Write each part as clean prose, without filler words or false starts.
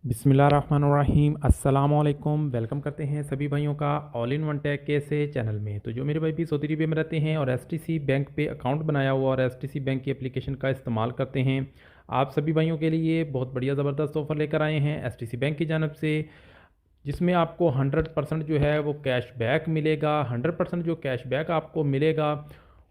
बिस्मिल्लाहिर्रहमानिर्रहीम अस्सलाम वालेकुम। वेलकम करते हैं सभी भाइयों का ऑल इन वन टेक के से चैनल में। तो जो मेरे भाई भी सऊदी अरबिया में रहते हैं और एसटीसी बैंक पे अकाउंट बनाया हुआ और एसटीसी बैंक की एप्लीकेशन का इस्तेमाल करते हैं, आप सभी भाइयों के लिए बहुत बढ़िया ज़बरदस्त ऑफ़र लेकर आए हैं एसटीसी बैंक की जानब से, जिसमें आपको 100% जो है वो कैशबैक मिलेगा। 100% जो कैशबैक आपको मिलेगा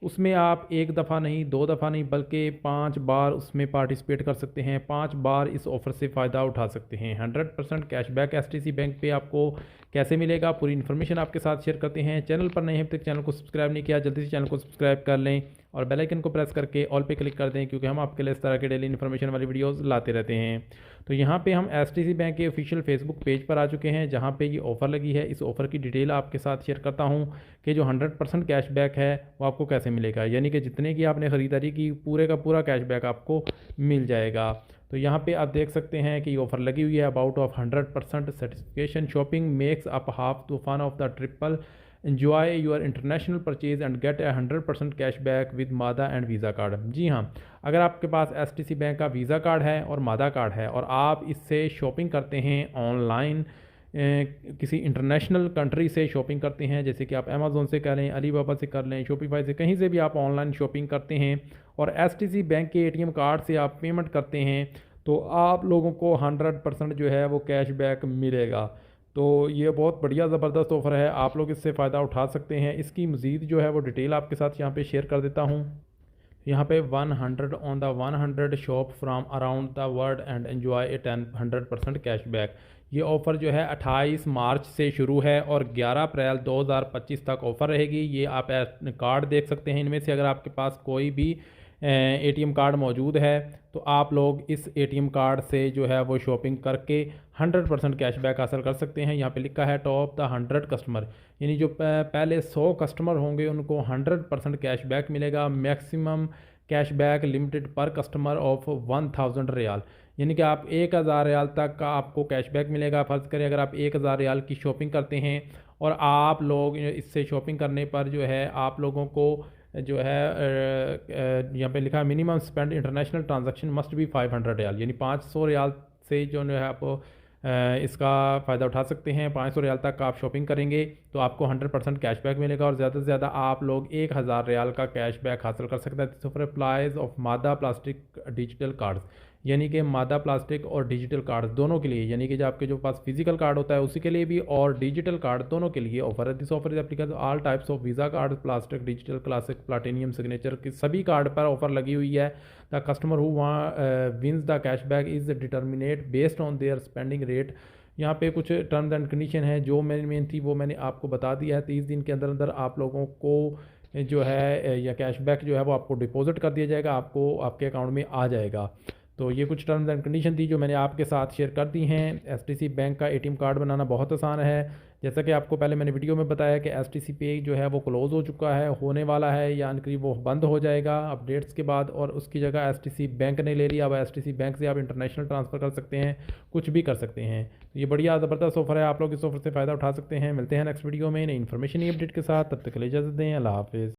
उसमें आप एक दफ़ा नहीं, दो दफ़ा नहीं, बल्कि 5 बार उसमें पार्टिसिपेट कर सकते हैं, 5 बार इस ऑफ़र से फ़ायदा उठा सकते हैं। 100% कैशबैक एसटीसी बैंक पे आपको कैसे मिलेगा, पूरी इन्फॉर्मेशन आपके साथ शेयर करते हैं। चैनल पर नए हैं, अब तक चैनल को सब्सक्राइब नहीं किया, जल्दी से चैनल को सब्सक्राइब कर लें और बेल आइकन को प्रेस करके ऑल पे क्लिक कर दें, क्योंकि हम आपके लिए इस तरह के डेली इन्फॉर्मेशन वाली वीडियोस लाते रहते हैं। तो यहाँ पे हम एसटीसी बैंक के ऑफिशियल फेसबुक पेज पर आ चुके हैं, जहाँ पे ये ऑफ़र लगी है। इस ऑफ़र की डिटेल आपके साथ शेयर करता हूँ कि जो 100% कैशबैक है वो आपको कैसे मिलेगा, यानी कि जितने की आपने ख़रीदारी की पूरे का पूरा कैशबैक आपको मिल जाएगा। तो यहाँ पे आप देख सकते हैं कि ये ऑफ़र लगी हुई है। About off 100% certification shopping makes up half the fun of the triple enjoy your international purchase and get a 100% cashback with Mada and Visa card. जी हाँ, अगर आपके पास एस टी सी बैंक का वीज़ा कार्ड है और मादा card है और आप इससे शॉपिंग करते हैं ऑनलाइन, किसी इंटरनेशनल कंट्री से शॉपिंग करते हैं, जैसे कि आप अमेज़ोन से कर लें, अलीबाबा से कर लें, शॉपिफाई से, कहीं से भी आप ऑनलाइन शॉपिंग करते हैं और एस टी सी बैंक के एटीएम कार्ड से आप पेमेंट करते हैं, तो आप लोगों को 100% जो है वो कैशबैक मिलेगा। तो ये बहुत बढ़िया ज़बरदस्त ऑफ़र है, आप लोग इससे फ़ायदा उठा सकते हैं। इसकी मज़ीद जो है वो डिटेल आपके साथ यहाँ पे शेयर कर देता हूँ। यहाँ पे 100 on the 100 shop from around the world and enjoy A 100% cashback. ये ऑफ़र जो है 28 मार्च से शुरू है और 11 अप्रैल 2025 तक ऑफ़र रहेगी। ये आप कार्ड देख सकते हैं, इनमें से अगर आपके पास कोई भी एटीएम कार्ड मौजूद है तो आप लोग इस एटीएम कार्ड से जो है वो शॉपिंग करके 100% कैशबैक हासिल कर सकते हैं। यहाँ पे लिखा है टॉप द 100 कस्टमर, यानी जो पहले 100 कस्टमर होंगे उनको 100% कैशबैक मिलेगा। मैक्सिमम कैशबैक लिमिटेड पर कस्टमर ऑफ 1000 रियाल, यानी कि आप 1000 रियाल तक का आपको कैशबैक मिलेगा। फ़र्ज़ करें अगर आप 1000 रियाल की शॉपिंग करते हैं और आप लोग इससे शॉपिंग करने पर जो है आप लोगों को जो है यहाँ पे लिखा है minimum spend international transaction must be 500 riyal, यानी 500 रियाल से जो है आप इसका फ़ायदा उठा सकते हैं। 500 रियाल तक आप शॉपिंग करेंगे तो आपको 100% कैशबैक मिलेगा और ज़्यादा से ज़्यादा आप लोग 1000 रियाल का कैशबैक हासिल कर सकते हैं। दिस अप्लाइज ऑफ मादा प्लास्टिक डिजिटल कार्ड्स, यानी कि मादा प्लास्टिक और डिजिटल कार्ड दोनों के लिए, यानी कि जो आपके जो पास फिजिकल कार्ड होता है उसी के लिए भी और डिजिटल कार्ड दोनों के लिए ऑफर है। This offer is applicable all types of Visa card, plastic, digital, classic, platinum, signature की सभी कार्ड पर ऑफर लगी हुई है। The customer who wins the cashback is determinate based on their spending rate. यहाँ पे कुछ टर्म्स एंड कंडीशन है जो मेन थी वो मैंने आपको बता दिया है। 30 दिन के अंदर अंदर आप लोगों को जो है या कैशबैक जो है वो आपको डिपॉजिट कर दिया जाएगा, आपको आपके अकाउंट में आ जाएगा। तो ये कुछ टर्म्स एंड कंडीशन थी जो मैंने आपके साथ शेयर कर दी हैं। एसटीसी बैंक का एटीएम कार्ड बनाना बहुत आसान है। जैसा कि आपको पहले मैंने वीडियो में बताया कि एसटीसी पे जो है वो क्लोज़ हो चुका है, होने वाला है, यानी कि वो बंद हो जाएगा अपडेट्स के बाद, और उसकी जगह एसटीसी बैंक ने ले लिया। अब एसटीसी बैंक से आप इंटरनेशनल ट्रांसफ़र कर सकते हैं, कुछ भी कर सकते हैं। तो ये बढ़िया ज़बरदस्त ऑफर है, आप लोग इस ऑफर से फ़ायदा उठा सकते हैं। मिलते हैं नेक्स्ट वीडियो में नई इन्फॉर्मेशन अपडेट के साथ, तब तक के लिए इजाज़त दें। अल्लाह हाफ़िज़।